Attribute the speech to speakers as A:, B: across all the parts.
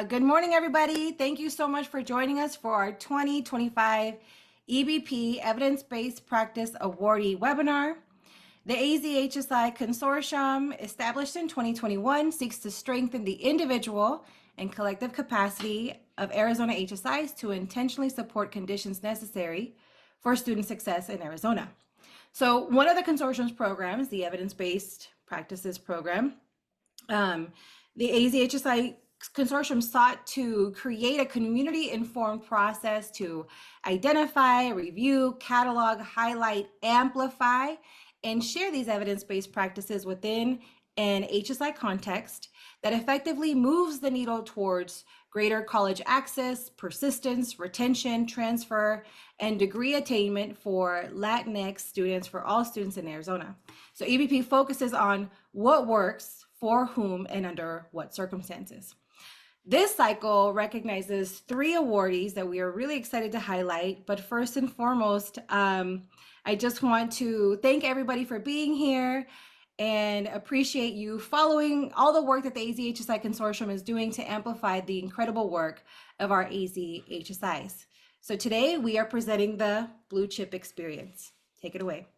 A: Good morning, everybody. Thank you so much for joining us for our 2025 EBP Evidence-Based Practice Awardee webinar. The AZ HSI Consortium, established in 2021, seeks to strengthen the individual and collective capacity of Arizona HSIs to intentionally support conditions necessary for student success in Arizona. So one of the consortium's programs, the Evidence-Based Practices Program, the AZ HSI Consortium sought to create a community-informed process to identify, review, catalog, highlight, amplify, and share these evidence-based practices within an HSI context that effectively moves the needle towards greater college access, persistence, retention, transfer, and degree attainment for Latinx students, for all students in Arizona. So EBP focuses on what works, for whom, and under what circumstances. This cycle recognizes 3 awardees that we are really excited to highlight. But first and foremost, I just want to thank everybody for being here and appreciate you following all the work that the AZ HSI Consortium is doing to amplify the incredible work of our AZ HSIs. So today we are presenting the Blue Chip Experience. Take it away.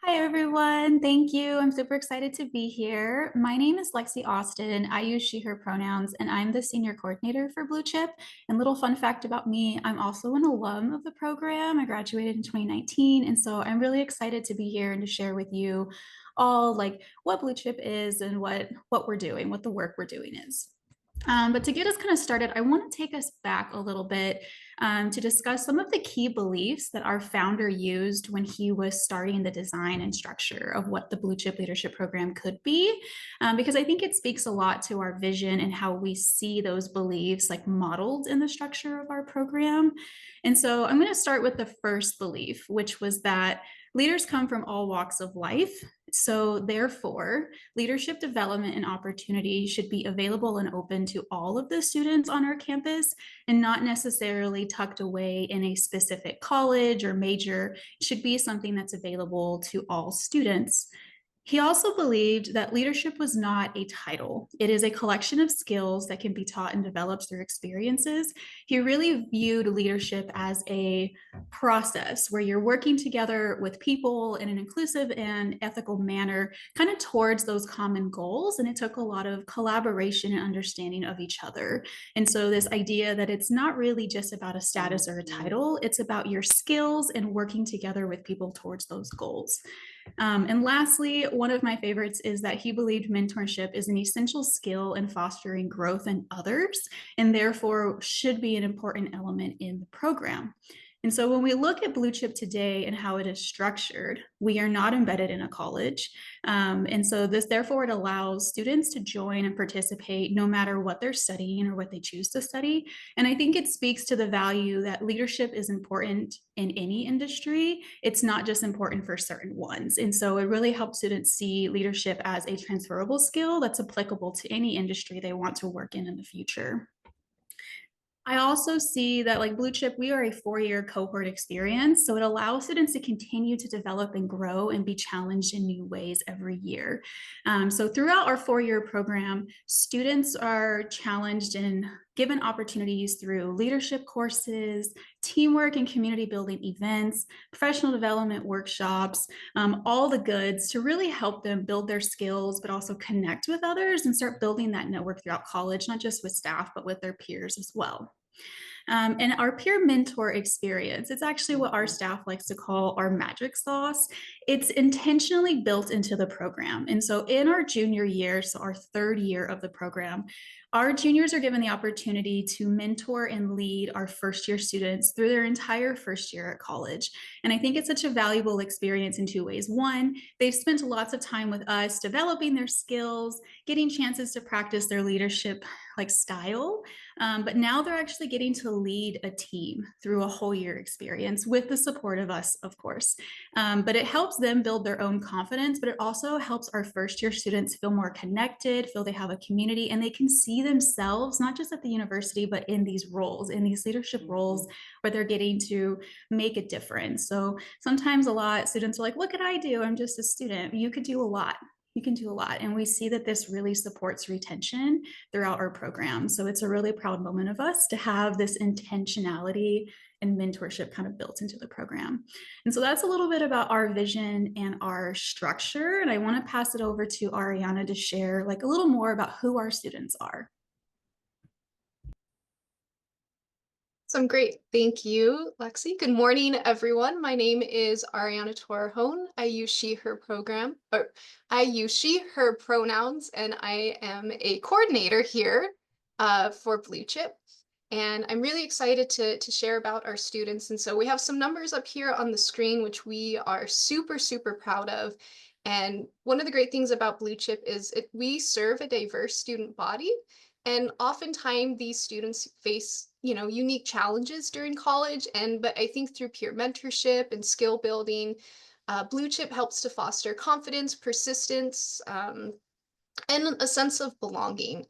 B: Hi, everyone. Thank you. I'm super excited to be here. My name is Lexi Austin. I use she, her pronouns, and I'm the senior coordinator for Blue Chip. And little fun fact about me, I'm also an alum of the program. I graduated in 2019. And so I'm really excited to be here and to share with you all like what Blue Chip is and what we're doing, what the work we're doing is. But to get us kind of started, I want to take us back a little bit to discuss some of the key beliefs that our founder used when he was starting the design and structure of what the Blue Chip Leadership Program could be, because I think it speaks a lot to our vision and how we see those beliefs like modeled in the structure of our program. And so I'm going to start with the first belief, which was that leaders come from all walks of life. So therefore, leadership development and opportunity should be available and open to all of the students on our campus and not necessarily tucked away in a specific college or major. It should be something that's available to all students. He also believed that leadership was not a title. It is a collection of skills that can be taught and developed through experiences. He really viewed leadership as a process where you're working together with people in an inclusive and ethical manner, kind of towards those common goals. And it took a lot of collaboration and understanding of each other. And so this idea that it's not really just about a status or a title, it's about your skills and working together with people towards those goals. And lastly, one of my favorites is that he believed mentorship is an essential skill in fostering growth in others, and therefore should be an important element in the program. And so when we look at Blue Chip today and how it is structured, we are not embedded in a college. And so this, therefore, it allows students to join and participate no matter what they're studying or what they choose to study. And I think it speaks to the value that leadership is important in any industry. It's not just important for certain ones. And so it really helps students see leadership as a transferable skill that's applicable to any industry they want to work in the future. I also see that like Blue Chip, we are a 4-year cohort experience. So it allows students to continue to develop and grow and be challenged in new ways every year. So throughout our 4-year program, students are challenged and given opportunities through leadership courses, teamwork and community building events, professional development workshops, all the goods to really help them build their skills, but also connect with others and start building that network throughout college, not just with staff, but with their peers as well. And our peer mentor experience, it's actually what our staff likes to call our magic sauce. It's intentionally built into the program. And so in our junior year, so our 3rd year of the program, our juniors are given the opportunity to mentor and lead our 1st-year students through their entire 1st year at college. And I think it's such a valuable experience in 2 ways. One, they've spent lots of time with us developing their skills, getting chances to practice their leadership like style, but now they're actually getting to lead a team through a whole year experience with the support of us, of course. But it helps them build their own confidence, but it also helps our 1st-year students feel more connected, feel they have a community, and they can see themselves, not just at the university, but in these roles, in these leadership roles where they're getting to make a difference. So sometimes a lot students are like, what could I do? I'm just a student. You could do a lot. You can do a lot. And we see that this really supports retention throughout our program. So it's a really proud moment of us to have this intentionality and mentorship kind of built into the program. And so that's a little bit about our vision and our structure. And I want to pass it over to Ariana to share like a little more about who our students are.
C: Awesome, great. Thank you, Lexi. Good morning, everyone. My name is Ariana Torrejon. I use she, her program, or I use she, her pronouns, and I am a coordinator here for Blue Chip. And I'm really excited to share about our students. And so we have some numbers up here on the screen, which we are super, super proud of. And one of the great things about Blue Chip is we serve a diverse student body. And oftentimes these students face, unique challenges during college. But I think through peer mentorship and skill building, Blue Chip helps to foster confidence, persistence, and a sense of belonging.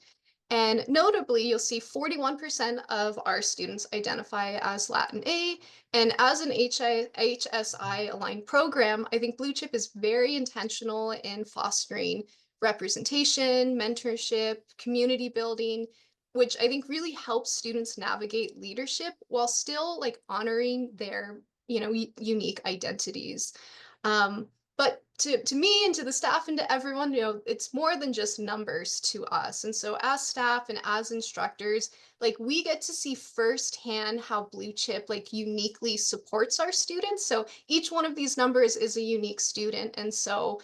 C: And notably, you'll see 41% of our students identify as Latin A. And as an HSI aligned program, I think Blue Chip is very intentional in fostering representation, mentorship, community building, which I think really helps students navigate leadership while still like honoring their, unique identities. Um, but to me and to the staff and to everyone, it's more than just numbers to us. And so as staff and as instructors, like we get to see firsthand how Blue Chip like uniquely supports our students. So each one of these numbers is a unique student. And so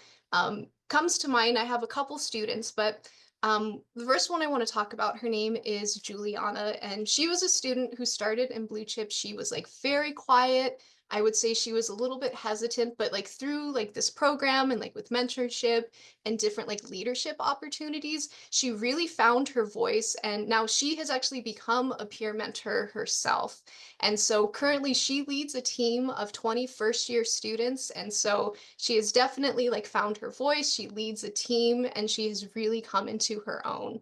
C: comes to mind, I have a couple students, but the first one I want to talk about, her name is Juliana, and she was a student who started in Blue Chip. She was like very quiet. I would say she was a little bit hesitant, but like through like this program and like with mentorship and different like leadership opportunities, she really found her voice. And now she has actually become a peer mentor herself. And so currently she leads a team of 20 first-year students. And so she has definitely like found her voice. She leads a team and she has really come into her own.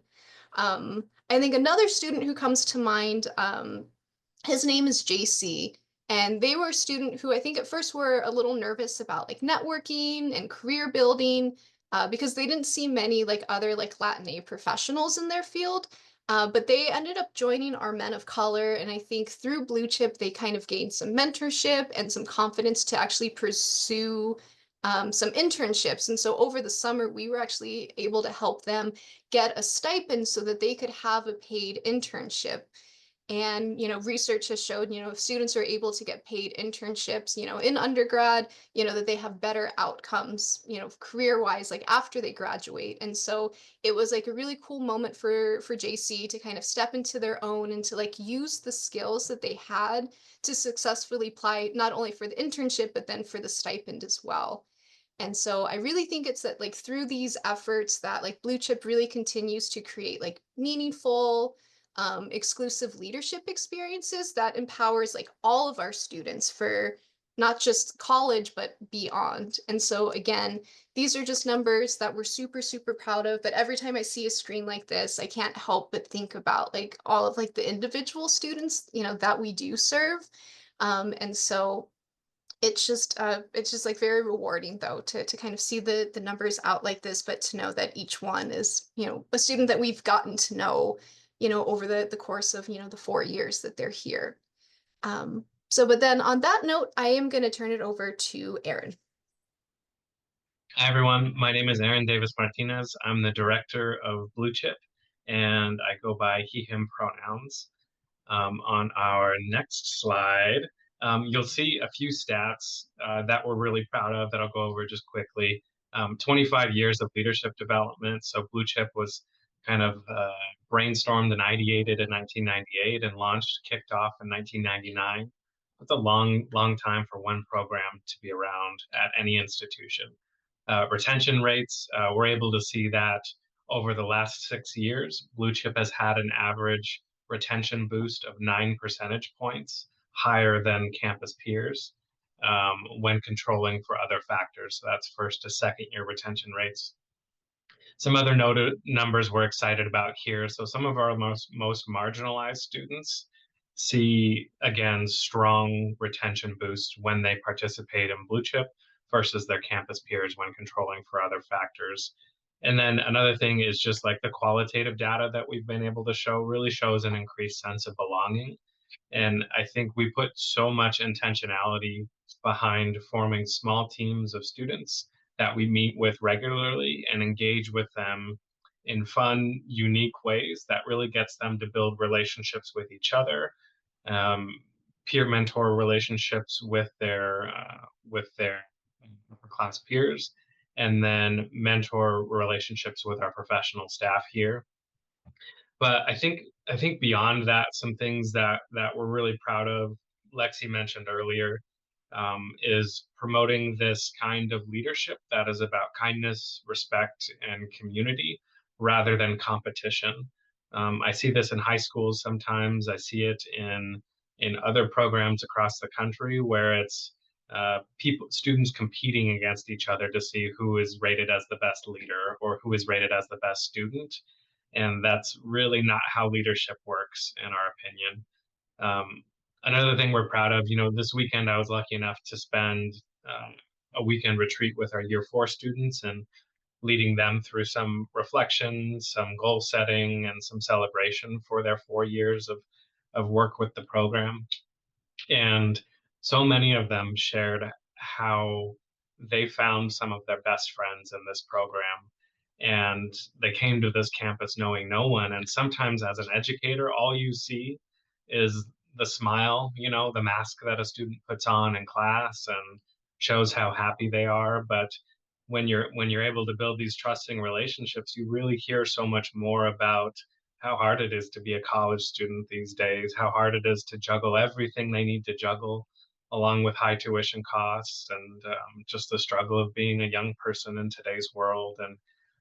C: I think another student who comes to mind, his name is JC. And they were a student who I think at first were a little nervous about like networking and career building because they didn't see many like other like Latin A professionals in their field. But they ended up joining our Men of Color. And I think through Blue Chip, they kind of gained some mentorship and some confidence to actually pursue some internships. And so over the summer, we were actually able to help them get a stipend so that they could have a paid internship. And, research has showed, if students are able to get paid internships, in undergrad, that they have better outcomes, career-wise, like after they graduate. And so it was like a really cool moment for JC to kind of step into their own and to like use the skills that they had to successfully apply not only for the internship, but then for the stipend as well. And so I really think it's that like through these efforts that like Blue Chip really continues to create like meaningful, exclusive leadership experiences that empowers like all of our students for not just college, but beyond. And so again, these are just numbers that we're super, super proud of. But every time I see a screen like this, I can't help but think about like all of like the individual students, that we do serve. And so it's just like very rewarding though to kind of see the numbers out like this, but to know that each one is, a student that we've gotten to know, over the course of, the 4 years that they're here. But then on that note, I am going to turn it over to Aaron.
D: Hi, everyone. My name is Aaron Davis Martinez. I'm the director of Blue Chip, and I go by he, him pronouns. On our next slide, you'll see a few stats that we're really proud of that I'll go over just quickly. 25 years of leadership development. So Blue Chip was kind of brainstormed and ideated in 1998 and launched, kicked off in 1999. That's a long, long time for one program to be around at any institution. Retention rates, we're able to see that over the last 6 years, Blue Chip has had an average retention boost of 9 percentage points, higher than campus peers when controlling for other factors. So that's first to second year retention rates. Some other noted numbers we're excited about here. So some of our most marginalized students see, again, strong retention boosts when they participate in Blue Chip. versus their campus peers when controlling for other factors. And then another thing is just like the qualitative data that we've been able to show really shows an increased sense of belonging. And I think we put so much intentionality behind forming small teams of students that we meet with regularly and engage with them in fun, unique ways that really gets them to build relationships with each other, um, peer mentor relationships with their upper class peers, and then mentor relationships with our professional staff here. But I think beyond that, some things that we're really proud of, Lexi mentioned earlier, is promoting this kind of leadership that is about kindness, respect, and community rather than competition. I see this in high schools sometimes. I see it in other programs across the country where it's students competing against each other to see who is rated as the best leader or who is rated as the best student. And that's really not how leadership works, in our opinion. Um, Another thing we're proud of, this weekend I was lucky enough to spend a weekend retreat with our year 4 students and leading them through some reflection, some goal setting, and some celebration for their 4 years of work with the program. And so many of them shared how they found some of their best friends in this program. And they came to this campus knowing no one. And sometimes, as an educator, all you see is the smile, the mask that a student puts on in class and shows how happy they are. But when you're able to build these trusting relationships, you really hear so much more about how hard it is to be a college student these days, how hard it is to juggle everything they need to juggle, along with high tuition costs and just the struggle of being a young person in today's world. And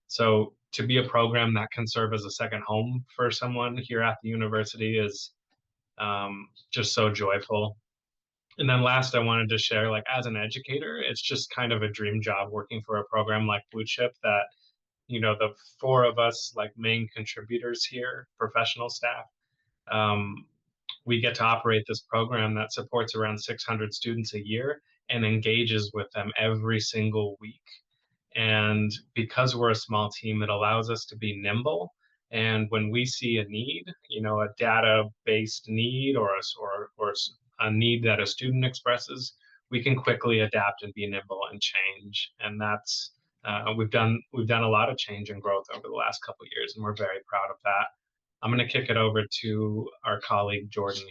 D: so to be a program that can serve as a second home for someone here at the university is just so joyful. And then last, I wanted to share, like, as an educator, it's just kind of a dream job working for a program like Blue Chip that, the 4 of us, like main contributors here, professional staff, um, we get to operate this program that supports around 600 students a year and engages with them every single week. And because we're a small team, it allows us to be nimble. And when we see a need, a data-based need or a need that a student expresses, we can quickly adapt and be nimble and change. And that's we've done a lot of change and growth over the last couple of years, and we're very proud of that. I'm going to kick it over to our colleague Jordan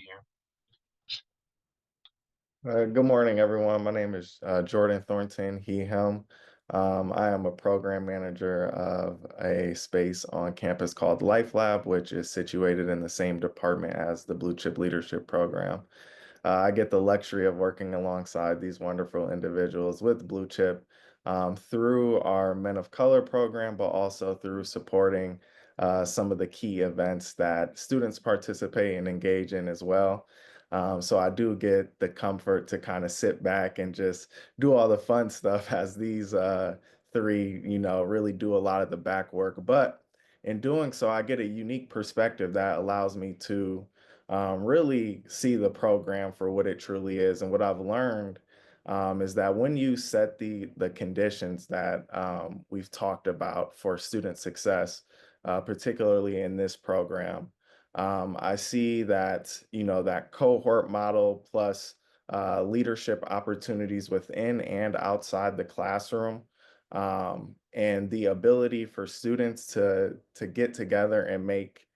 D: here.
E: Good morning, everyone. My name is Jordan Thornton, he, him. I am a program manager of a space on campus called Life Lab, which is situated in the same department as the Blue Chip Leadership Program. I get the luxury of working alongside these wonderful individuals with Blue Chip through our Men of Color program, but also through supporting some of the key events that students participate and engage in as well. So I do get the comfort to kind of sit back and just do all the fun stuff as these 3, really do a lot of the back work. But in doing so, I get a unique perspective that allows me to really see the program for what it truly is. And what I've learned is that when you set the conditions that we've talked about for student success, particularly in this program, I see that, that cohort model plus leadership opportunities within and outside the classroom, and the ability for students to get together and make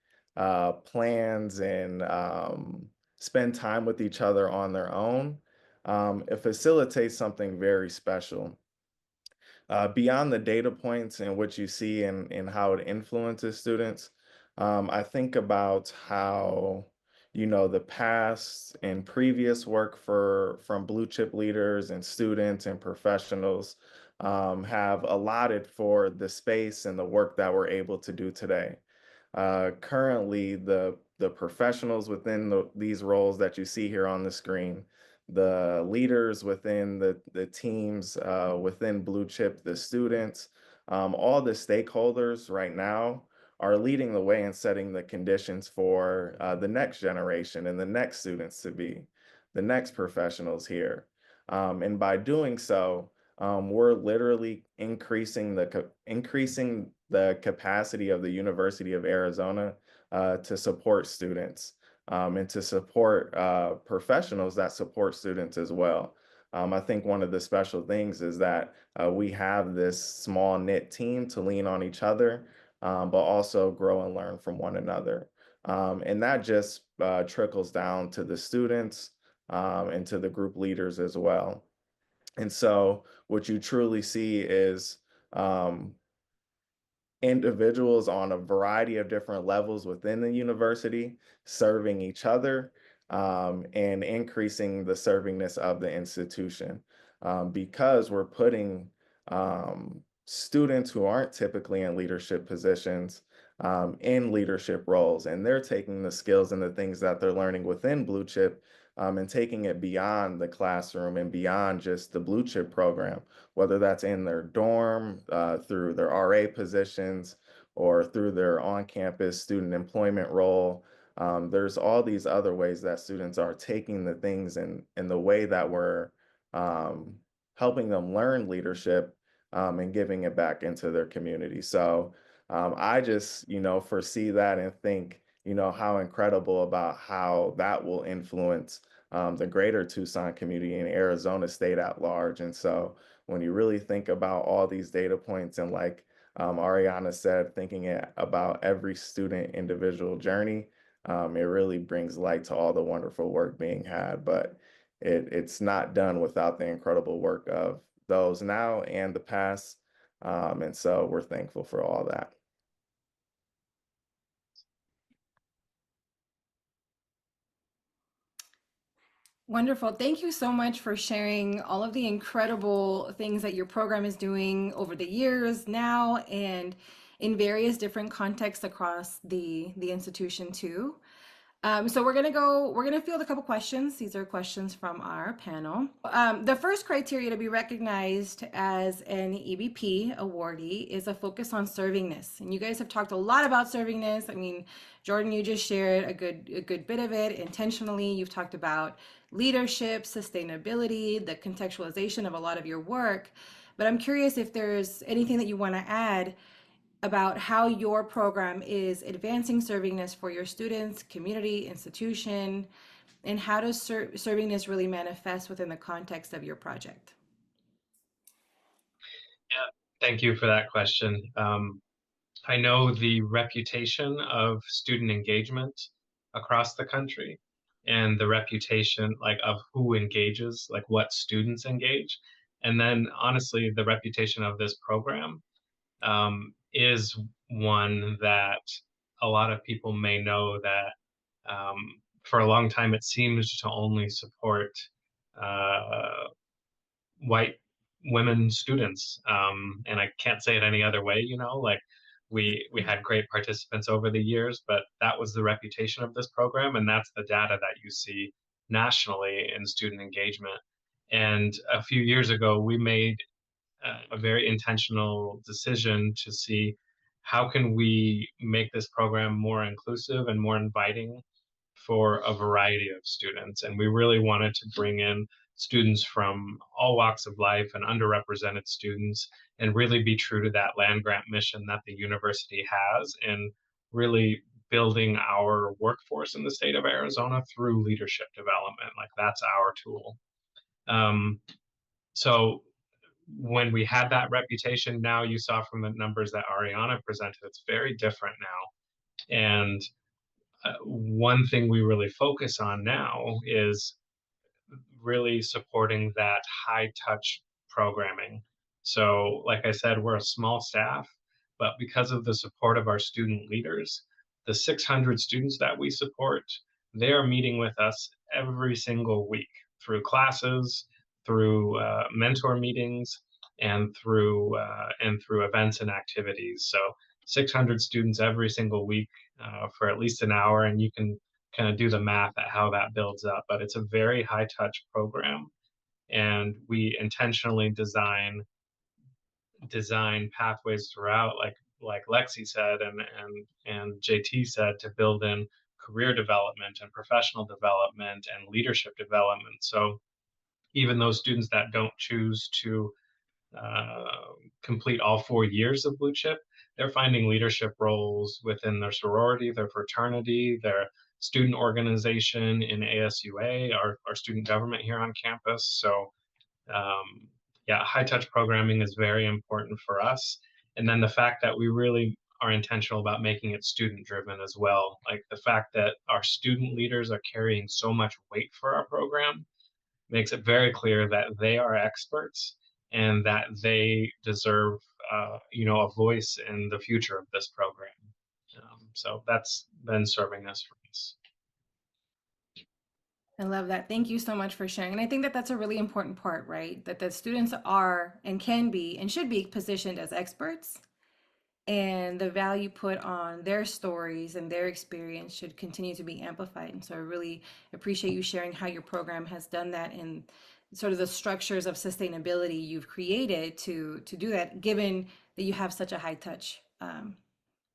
E: plans and spend time with each other on their own, it facilitates something very special. Beyond the data points and what you see and how it influences students, I think about how, the past and previous work from blue chip leaders and students and professionals have allotted for the space and the work that we're able to do today. Currently, the professionals within these roles that you see here on the screen, the leaders within the teams within Blue Chip, the students, all the stakeholders right now are leading the way and setting the conditions for the next generation and the next students to be the next professionals here. And by doing so, we're literally increasing the capacity of the University of Arizona to support students and to support professionals that support students as well. I think one of the special things is that we have this small knit team to lean on each other, but also grow and learn from one another. And that just trickles down to the students and to the group leaders as well. And so what you truly see is um, individuals on a variety of different levels within the university serving each other and increasing the servingness of the institution because we're putting students who aren't typically in leadership positions in leadership roles, and they're taking the skills and the things that they're learning within Blue Chip and taking it beyond the classroom and beyond just the Blue Chip program, whether that's in their dorm, through their RA positions, or through their on-campus student employment role. There's all these other ways that students are taking the things in the way that we're um, helping them learn leadership and giving it back into their community. So I just, foresee that and think, how incredible about how that will influence the greater Tucson community and Arizona state at large. And so when you really think about all these data points and like Ariana said, thinking about every student individual journey, it really brings light to all the wonderful work being had. But it's not done without the incredible work of those now and the past. And so we're thankful for all that.
A: Wonderful. Thank you so much for sharing all of the incredible things that your program is doing over the years now and in various different contexts across the institution too. So we're gonna field a couple questions. These are questions from our panel. The first criteria to be recognized as an EBP awardee is a focus on servingness. And you guys have talked a lot about servingness. I mean, Jordan, you just shared a good bit of it intentionally. You've talked about leadership, sustainability, the contextualization of a lot of your work. But I'm curious if there's anything that you want to add about how your program is advancing servingness for your students, community, institution, and how does servingness really manifest within the context of your project?
D: Yeah, thank you for that question. I know the reputation of student engagement across the country and the reputation like of who engages, like what students engage. And then honestly, the reputation of this program is one that a lot of people may know that for a long time it seems to only support uh, white women students. And I can't say it any other way, like we had great participants over the years, but that was the reputation of this program. And that's the data that you see nationally in student engagement. And a few years ago, we made a very intentional decision to see how can we make this program more inclusive and more inviting for a variety of students. And we really wanted to bring in students from all walks of life and underrepresented students and really be true to that land grant mission that the university has and really building our workforce in the state of Arizona through leadership development. Like that's our tool. Um, so when we had that reputation, now you saw from the numbers that Ariana presented, it's very different now. And one thing we really focus on now is really supporting that high touch programming. So, like I said, we're a small staff, but because of the support of our student leaders, the 600 students that we support, they are meeting with us every single week through classes, through mentor meetings, and through events and activities. So 600 students every single week for at least an hour, and you can kind of do the math at how that builds up. But it's a very high touch program, and we intentionally design pathways throughout, like Lexi said and JT said, to build in career development and professional development and leadership development. So even those students that don't choose to complete all 4 years of Blue Chip, they're finding leadership roles within their sorority, their fraternity, their student organization in ASUA, our student government here on campus. So yeah, high touch programming is very important for us. And then the fact that we really are intentional about making it student driven as well. Like the fact that our student leaders are carrying so much weight for our program makes it very clear that they are experts and that they deserve, a voice in the future of this program. So that's been serving us for us.
A: I love that. Thank you so much for sharing. And I think that that's a really important part, right? That the students are and can be and should be positioned as experts, and the value put on their stories and their experience should continue to be amplified. And so I really appreciate you sharing how your program has done that and sort of the structures of sustainability you've created to do that, given that you have such a high touch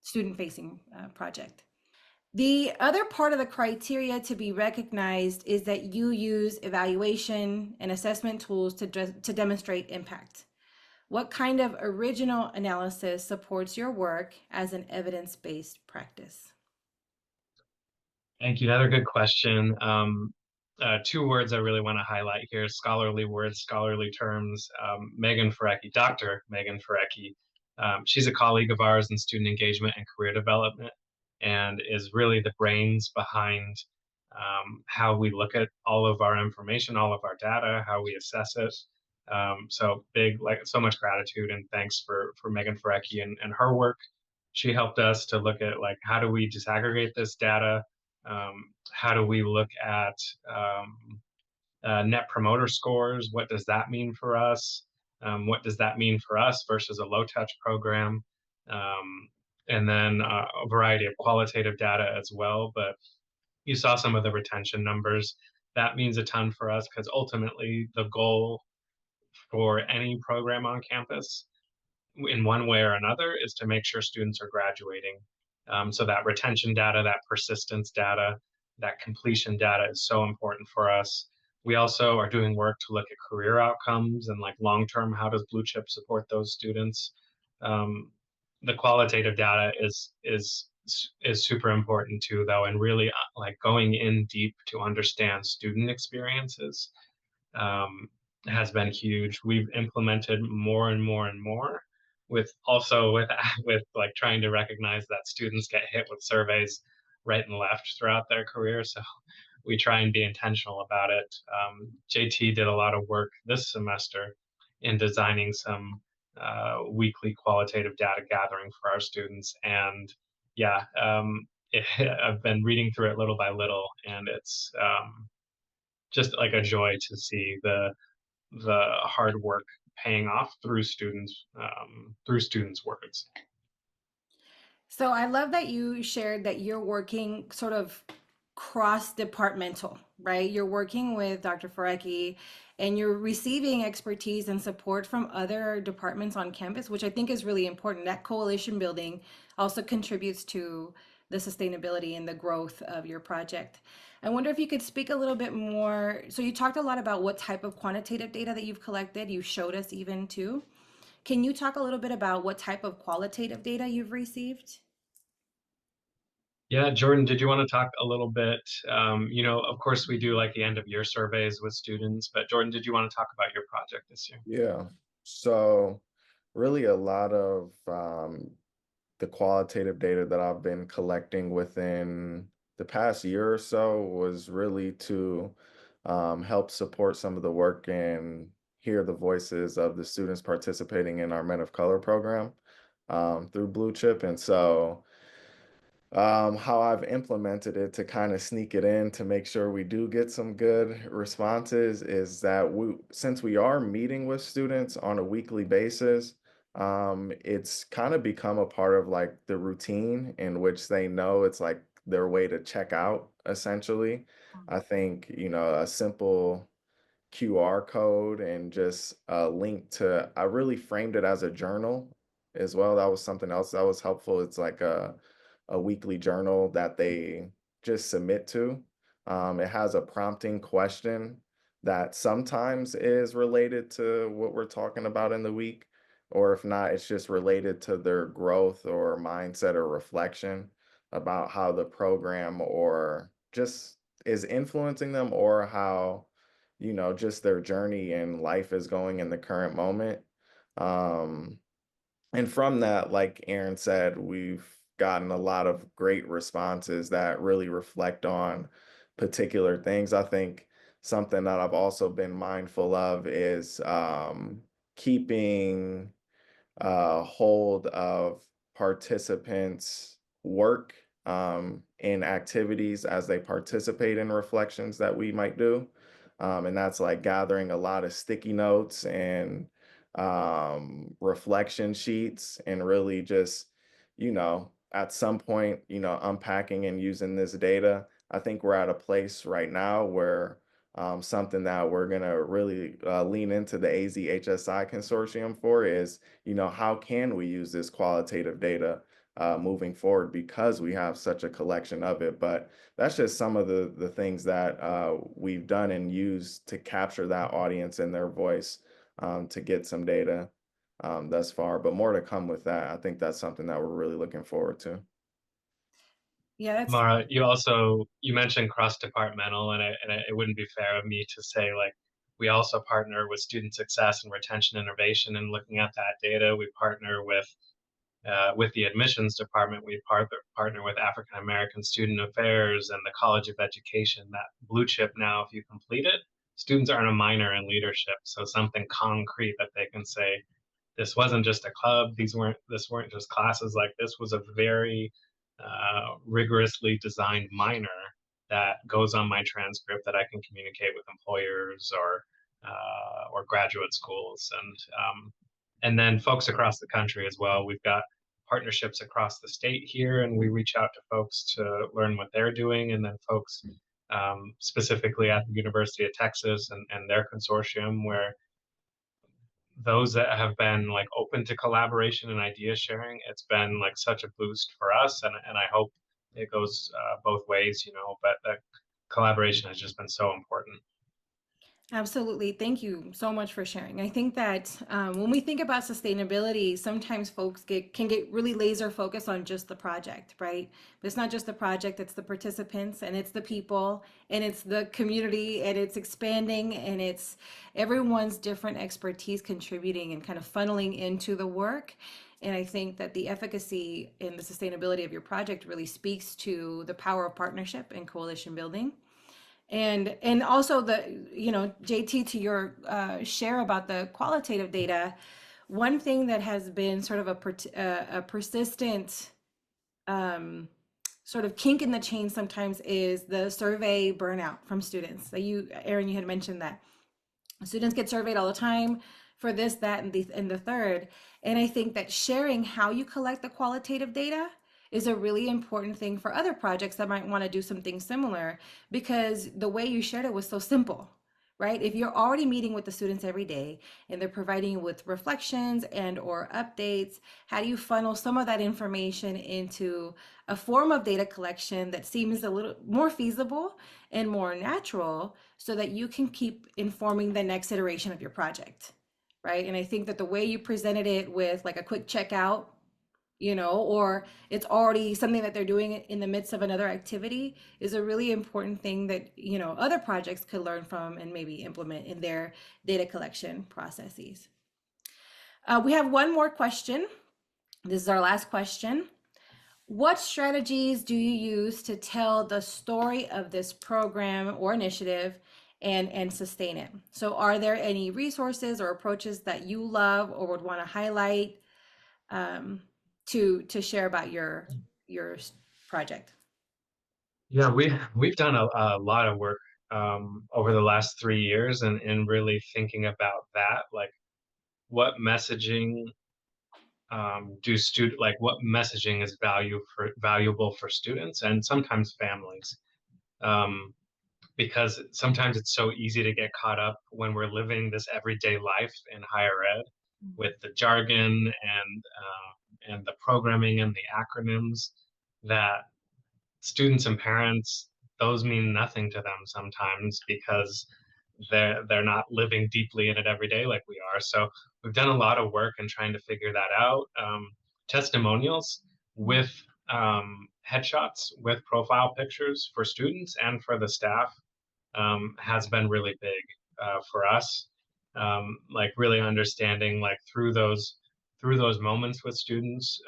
A: student facing project. The other part of the criteria to be recognized is that you use evaluation and assessment tools to demonstrate impact. What kind of original analysis supports your work as an evidence-based practice?
D: Thank you. Another good question. Two words I really want to highlight here, scholarly words, scholarly terms. Megan Ferecki, Dr. Megan Ferecki, she's a colleague of ours in student engagement and career development, and is really the brains behind how we look at all of our information, all of our data, how we assess it. So big, like so much gratitude and thanks for Megan Ferecki and her work. She helped us to look at like how do we disaggregate this data, how do we look at net promoter scores? What does that mean for us? What does that mean for us versus a low touch program? And then a variety of qualitative data as well. But you saw some of the retention numbers. That means a ton for us because ultimately the goal for any program on campus in one way or another is to make sure students are graduating. So that retention data, that persistence data, that completion data is so important for us. We also are doing work to look at career outcomes and like long-term, how does Blue Chip support those students? The qualitative data is super important too, though, and really like going in deep to understand student experiences has been huge. We've implemented more and more and more with also with like trying to recognize that students get hit with surveys right and left throughout their career. So we try and be intentional about it. JT did a lot of work this semester in designing some weekly qualitative data gathering for our students. And yeah, I've been reading through it little by little, and it's just like a joy to see the hard work paying off through students' words.
A: So I love that you shared that you're working sort of cross-departmental, right? You're working with Dr. Ferecki and you're receiving expertise and support from other departments on campus, which I think is really important. That coalition building also contributes to the sustainability and the growth of your project. I wonder if you could speak a little bit more. So you talked a lot about what type of quantitative data that you've collected. You showed us even too. Can you talk a little bit about what type of qualitative data you've received?
D: Yeah, Jordan, did you want to talk a little bit? Of course, we do like the end of year surveys with students, but Jordan, did you want to talk about your project this year?
E: Yeah. So really a lot of the qualitative data that I've been collecting within the past year or so was really to help support some of the work and hear the voices of the students participating in our Men of Color program through Blue Chip. And so how I've implemented it to kind of sneak it in to make sure we do get some good responses is that since we are meeting with students on a weekly basis, it's kind of become a part of like the routine in which they know it's like their way to check out, essentially. I think, a simple QR code and just a link to, I really framed it as a journal as well. That was something else that was helpful. It's like a weekly journal that they just submit to. It has a prompting question that sometimes is related to what we're talking about in the week, or if not, it's just related to their growth or mindset or reflection about how the program or just is influencing them, or how, just their journey in life is going in the current moment. Um, and from that, like Aaron said, we've gotten a lot of great responses that really reflect on particular things. I think something that I've also been mindful of is keeping hold of participants' work in activities as they participate in reflections that we might do. And that's like gathering a lot of sticky notes and reflection sheets, and really just, at some point, unpacking and using this data. I think we're at a place right now where something that we're going to really lean into the AZ HSI Consortium for is, how can we use this qualitative data moving forward, because we have such a collection of it. But that's just some of the things that we've done and used to capture that audience and their voice, to get some data thus far. But more to come with that. I think that's something that we're really looking forward to.
A: Yeah, that's
D: Mara, you mentioned cross-departmental, and it wouldn't be fair of me to say, like, we also partner with student success and retention innovation and looking at that data. We partner with the admissions department. We partner with African American Student Affairs and the College of Education. That blue chip now, if you complete it, students earn a minor in leadership, so something concrete that they can say, this wasn't just a club. This weren't just classes. Like, this was a very rigorously designed minor that goes on my transcript that I can communicate with employers or graduate schools, and then folks across the country as well. We've got partnerships across the state here, and we reach out to folks to learn what they're doing, and then folks specifically at the University of Texas and their consortium, where those that have been like open to collaboration and idea sharing, it's been like such a boost for us, and I hope it goes both ways, but the collaboration has just been so important.
A: absolutely. Thank you so much for sharing. I think that when we think about sustainability, sometimes folks can get really laser focused on just the project, right? But it's not just the project, it's the participants and it's the people and it's the community and it's expanding and it's everyone's different expertise contributing and kind of funneling into the work. And I think that the efficacy and the sustainability of your project really speaks to the power of partnership and coalition building. And also the, JT, to your share about the qualitative data, one thing that has been sort of a persistent sort of kink in the chain sometimes is the survey burnout from students. So Aaron, you had mentioned that students get surveyed all the time for this, that, and the third. And I think that sharing how you collect the qualitative data is a really important thing for other projects that might want to do something similar, because the way you shared it was so simple, right? If you're already meeting with the students every day and they're providing you with reflections and or updates, how do you funnel some of that information into a form of data collection that seems a little more feasible and more natural so that you can keep informing the next iteration of your project, right? And I think that the way you presented it with like a quick checkout, or it's already something that they're doing in the midst of another activity is a really important thing that, other projects could learn from and maybe implement in their data collection processes. We have one more question. This is our last question. What strategies do you use to tell the story of this program or initiative and sustain it? So are there any resources or approaches that you love or would want to highlight to share about your project?
D: Yeah, we've done a lot of work over the last 3 years, and really thinking about that, like what messaging what messaging is valuable for students and sometimes families, um, because sometimes it's so easy to get caught up when we're living this everyday life in higher ed with the jargon and the programming and the acronyms, that students and parents, those mean nothing to them sometimes, because they're not living deeply in it every day like we are. So we've done a lot of work in trying to figure that out. Testimonials with headshots with profile pictures for students and for the staff has been really big for us. Like really understanding like through those moments with students,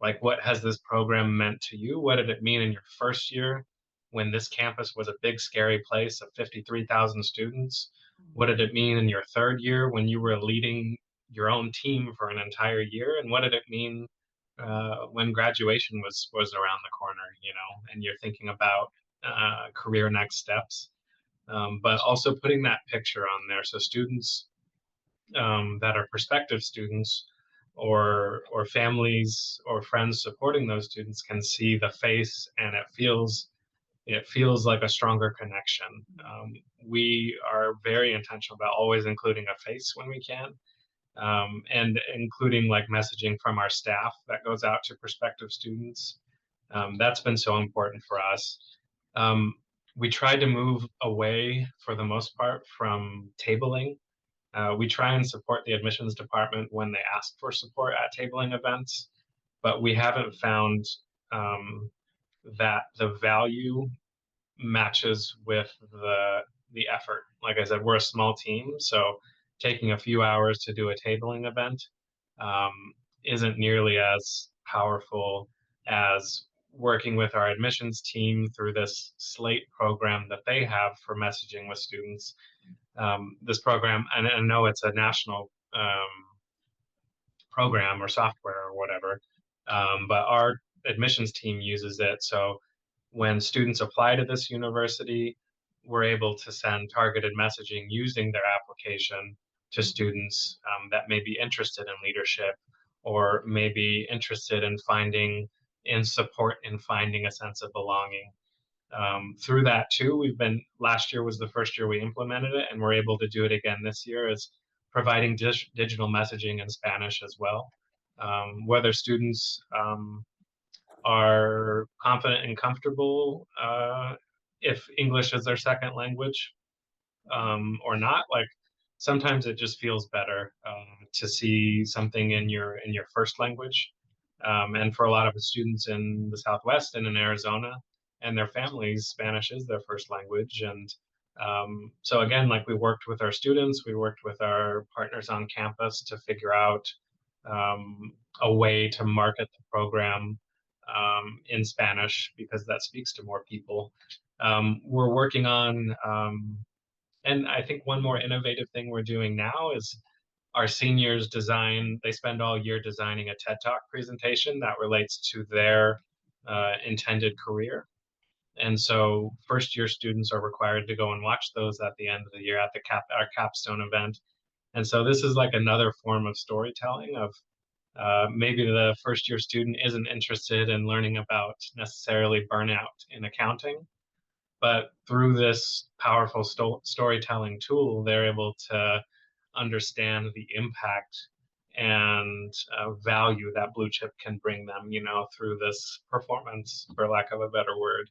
D: like what has this program meant to you? What did it mean in your first year when this campus was a big scary place of 53,000 students? What did it mean in your third year when you were leading your own team for an entire year? And what did it mean when graduation was around the corner, you know, and you're thinking about career next steps? But also putting that picture on there so students that are prospective students or families or friends supporting those students can see the face, and it feels like a stronger connection. We are very intentional about always including a face when we can, and including like messaging from our staff that goes out to prospective students. That's been so important for us. We tried to move away, for the most part, from tabling. We try and support the admissions department when they ask for support at tabling events, but we haven't found that the value matches with the effort. Like I said, we're a small team, so taking a few hours to do a tabling event um, isn't nearly as powerful as working with our admissions team through this Slate program that they have for messaging with students. This program, and I know it's a national program or software or whatever, but our admissions team uses it. So when students apply to this university, we're able to send targeted messaging using their application to students that may be interested in leadership or may be interested in finding in support in finding a sense of belonging. Through that too, last year was the first year we implemented it, and we're able to do it again this year, is providing digital messaging in Spanish as well. Whether students are confident and comfortable if English is their second language or not, like sometimes it just feels better to see something in your first language. And for a lot of the students in the Southwest and in Arizona and their families, Spanish is their first language. And so again, like we worked with our students, we worked with our partners on campus to figure out a way to market the program in Spanish because that speaks to more people. We're working on, and I think one more innovative thing we're doing now is our seniors they spend all year designing a TED Talk presentation that relates to their intended career. And so first year students are required to go and watch those at the end of the year at our capstone event. And so this is like another form of storytelling of maybe the first year student isn't interested in learning about necessarily burnout in accounting, but through this powerful storytelling tool, they're able to understand the impact and value that Blue Chip can bring them, you know, through this performance, for lack of a better word.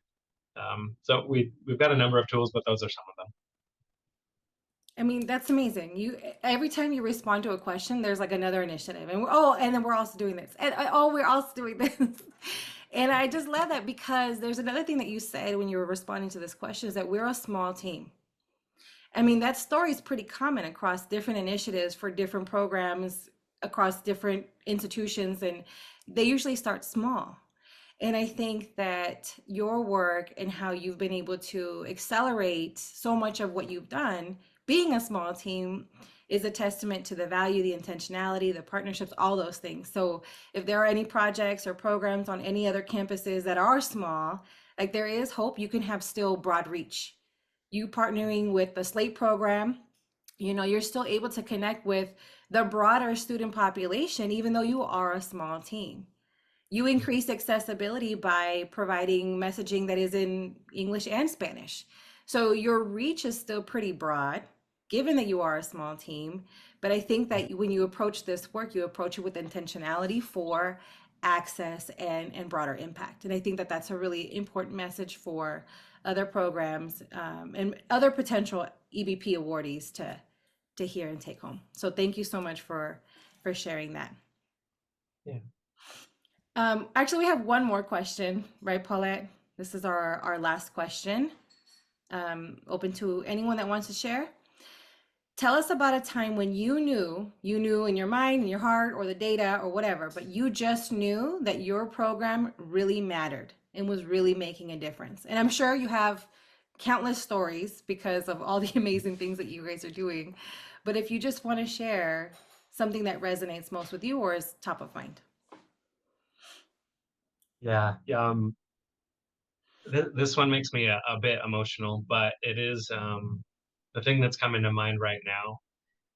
D: So we've got a number of tools, but those are some of them.
A: I mean, that's amazing. Every time you respond to a question, there's like another initiative, and and then we're also doing this, and we're also doing this. And I just love that because there's another thing that you said when you were responding to this question is that we're a small team. I mean, that story is pretty common across different initiatives for different programs across different institutions, and they usually start small. And I think that your work and how you've been able to accelerate so much of what you've done, being a small team, is a testament to the value, the intentionality, the partnerships, all those things. So if there are any projects or programs on any other campuses that are small, like there is hope you can have still broad reach. You partnering with the Slate program, you know, you're still able to connect with the broader student population, even though you are a small team. You increase accessibility by providing messaging that is in English and Spanish. So your reach is still pretty broad, given that you are a small team. But I think that when you approach this work, you approach it with intentionality for access and broader impact. And I think that that's a really important message for other programs and other potential EBP awardees to hear and take home. So thank you so much for sharing that.
D: Yeah.
A: Actually, we have one more question, right, Paulette? This is our last question. Open to anyone that wants to share. Tell us about a time when you knew in your mind, in your heart, or the data, or whatever, but you just knew that your program really mattered and was really making a difference. And I'm sure you have countless stories because of all the amazing things that you guys are doing. But if you just want to share something that resonates most with you or is top of mind.
D: Yeah. This one makes me a bit emotional, but it is the thing that's coming to mind right now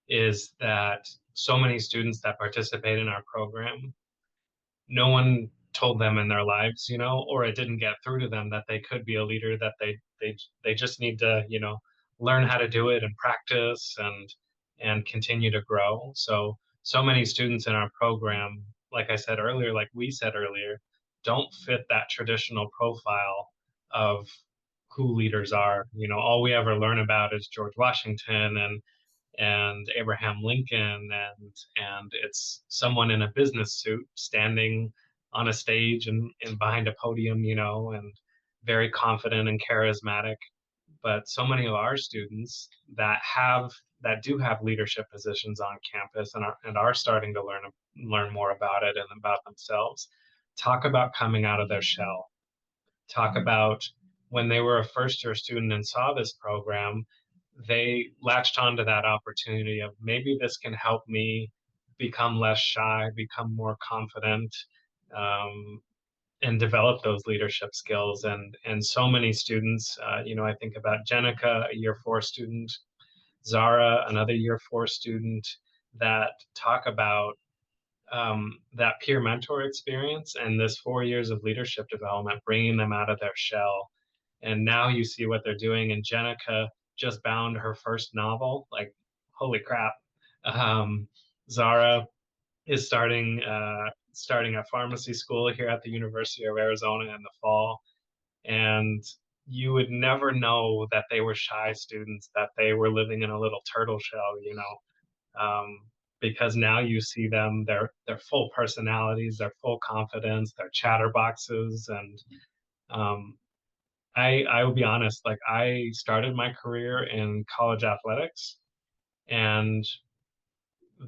D: is that so many students that participate in our program, no one told them in their lives, or it didn't get through to them that they could be a leader, that they just need to, learn how to do it and practice and continue to grow. So many students in our program, like I said earlier, like we said earlier, don't fit that traditional profile of who leaders are. All we ever learn about is George Washington and Abraham Lincoln, and it's someone in a business suit standing on a stage and behind a podium, and very confident and charismatic. But so many of our students that do have leadership positions on campus and are starting to learn more about it and about themselves, talk about coming out of their shell. Talk about when they were a first year student and saw this program, they latched onto that opportunity of maybe this can help me become less shy, become more confident, um, and develop those leadership skills. And so many students, I think about Jenica, a year 4 student, Zara, another year 4 student, that talk about that peer mentor experience and this 4 years of leadership development, bringing them out of their shell. And now you see what they're doing. And Jenica just bound her first novel. Like, holy crap. Zara is starting a pharmacy school here at the University of Arizona in the fall. And you would never know that they were shy students, that they were living in a little turtle shell, because now you see them, their full personalities, their full confidence, their chatterboxes. And I will be honest, like I started my career in college athletics, and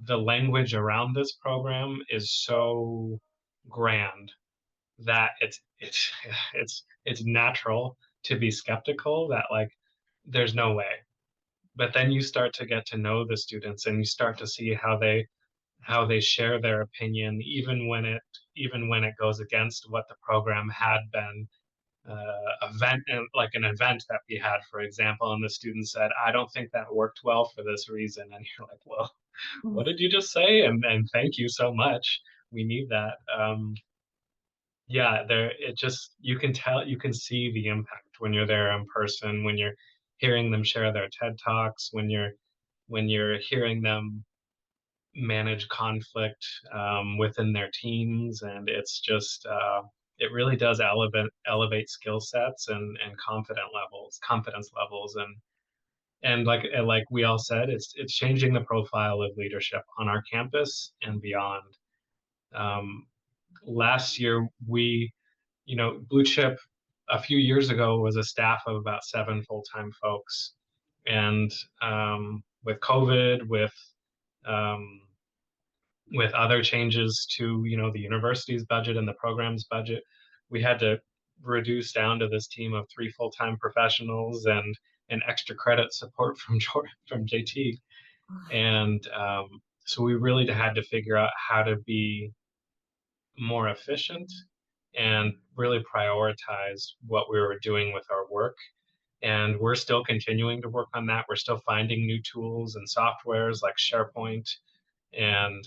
D: the language around this program is so grand that it's natural to be skeptical that like there's no way. But then you start to get to know the students and you start to see how they share their opinion, even when it goes against what the program had been. Event like an event that we had, for example, and the student said, "I don't think that worked well for this reason," and you're like, "Well, what did you just say?" And thank you so much. We need that. Yeah, it just you can see the impact when you're there in person, when you're hearing them share their TED Talks, when you're hearing them manage conflict within their teams, and it's just it really does elevate skill sets and confidence levels, and like we all said, it's changing the profile of leadership on our campus and beyond. Um, Last year, Blue Chip a few years ago was a staff of about 7 full-time folks, and with COVID, um, with other changes to the university's budget and the program's budget, we had to reduce down to this team of 3 full-time professionals and an extra credit support from JT, and so we really had to figure out how to be more efficient and really prioritize what we were doing with our work. And we're still continuing to work on that. We're still finding new tools and softwares like SharePoint and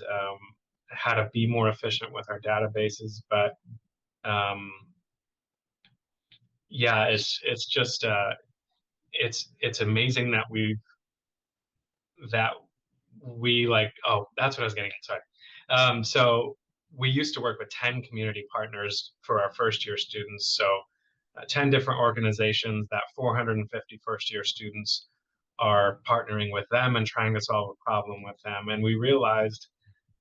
D: how to be more efficient with our databases. But um, yeah, it's just it's amazing that we like. Oh, that's what I was getting at. Sorry. So we used to work with 10 community partners for our first year students. So 10 different organizations that 450 first year students are partnering with them and trying to solve a problem with them. And we realized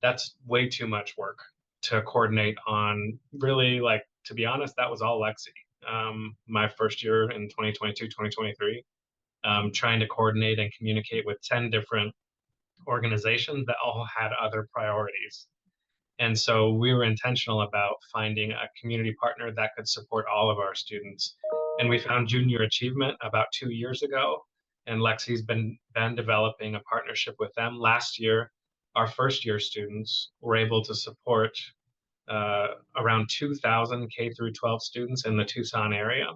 D: that's way too much work to coordinate on. Really, like, to be honest, that was all Lexi. My first year in 2022, 2023, trying to coordinate and communicate with 10 different organizations that all had other priorities. And so we were intentional about finding a community partner that could support all of our students. And we found Junior Achievement about 2 years ago. And Lexi's been developing a partnership with them. Last year, our first year students were able to support around 2,000 K through 12 students in the Tucson area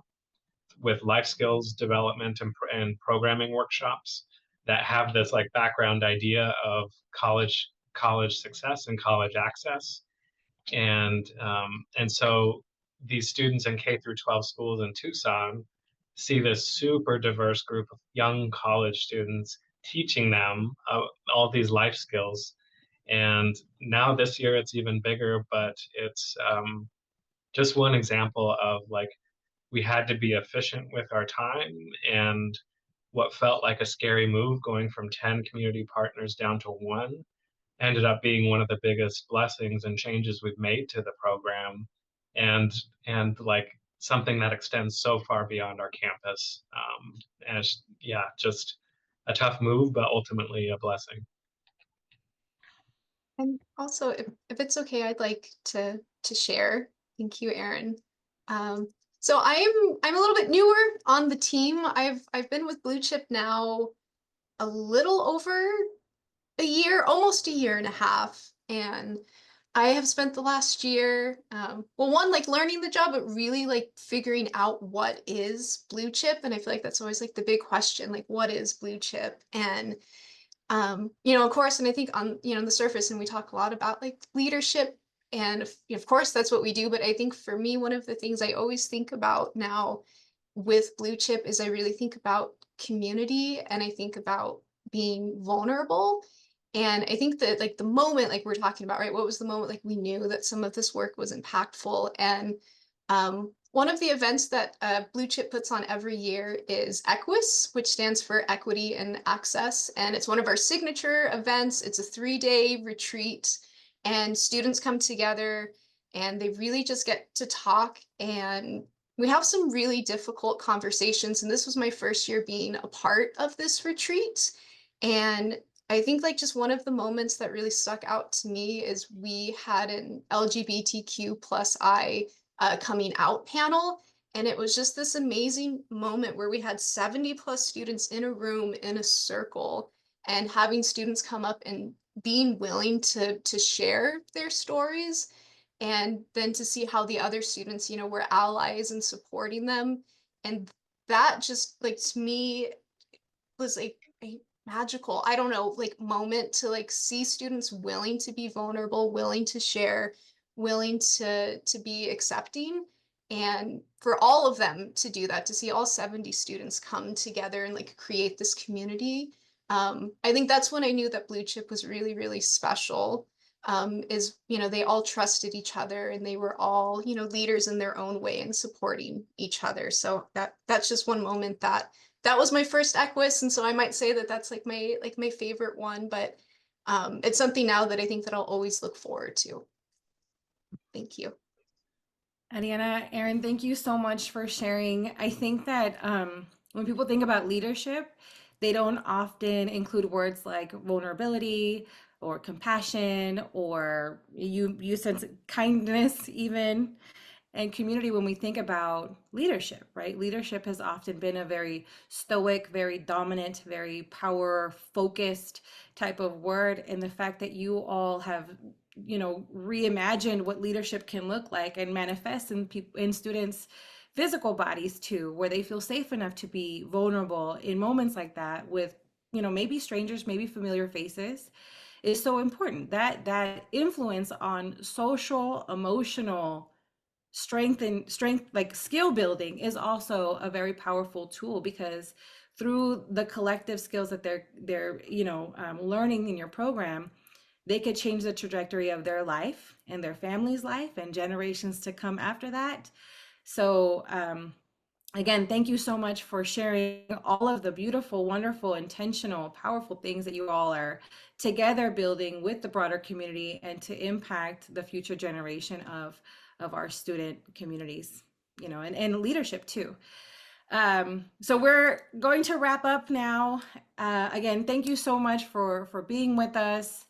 D: with life skills development and programming workshops that have this like background idea of college success and college access. And so these students in K through 12 schools in Tucson see this super diverse group of young college students teaching them all these life skills. And now this year it's even bigger, but it's just one example of like we had to be efficient with our time, and what felt like a scary move going from 10 community partners down to one ended up being one of the biggest blessings and changes we've made to the program, and like something that extends so far beyond our campus. And yeah, just a tough move, but ultimately a blessing.
C: And also, if it's okay, I'd like to share. Thank you, Aaron. Um, so I'm a little bit newer on the team. I've been with Blue Chip now a little over a year, almost a year and a half, and I have spent the last year, well, one, like learning the job, but really like figuring out what is Blue Chip. And I feel like that's always like the big question, like what is Blue Chip? And of course, and I think on, the surface, and we talk a lot about like leadership, and of course that's what we do. But I think for me, one of the things I always think about now with Blue Chip is I really think about community, and I think about being vulnerable. And I think that like the moment, like we're talking about, right? What was the moment like we knew that some of this work was impactful? And one of the events that Blue Chip puts on every year is Equus, which stands for Equity and Access. And it's one of our signature events. It's a 3-day retreat, and students come together and they really just get to talk. And we have some really difficult conversations. And this was my first year being a part of this retreat. And I think like just one of the moments that really stuck out to me is we had an LGBTQ plus I coming out panel. And it was just this amazing moment where we had 70 plus students in a room in a circle, and having students come up and being willing to share their stories, and then to see how the other students, were allies and supporting them. And that just like to me was like a magical, I don't know, like moment to like see students willing to be vulnerable, willing to share, willing to be accepting, and for all of them to do that, to see all 70 students come together and like create this community. I think that's when I knew that Blue Chip was really, really special. Is, they all trusted each other, and they were all, leaders in their own way and supporting each other. So that's just one moment that was my first Equus, and so I might say that that's like my favorite one, but it's something now that I think that I'll always look forward to. Thank you.
A: Ariana, Aaron, thank you so much for sharing. I think that when people think about leadership, they don't often include words like vulnerability or compassion, or you sense kindness even, and community when we think about leadership, right? Leadership has often been a very stoic, very dominant, very power focused type of word. And the fact that you all have, reimagined what leadership can look like and manifest in students' physical bodies too, where they feel safe enough to be vulnerable in moments like that with, maybe strangers, maybe familiar faces, is so important. That influence on social, emotional strength, like skill building, is also a very powerful tool, because through the collective skills that they're learning in your program, they could change the trajectory of their life and their family's life and generations to come after that. So again, thank you so much for sharing all of the beautiful, wonderful, intentional, powerful things that you all are together building with the broader community and to impact the future generation of our student communities, you know, and leadership too. So we're going to wrap up now. Again, thank you so much for being with us,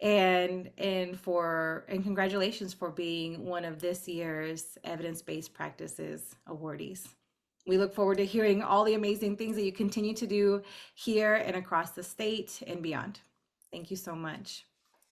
A: and congratulations for being one of this year's evidence-based practices awardees. We look forward to hearing all the amazing things that you continue to do here and across the state and beyond. Thank you so much.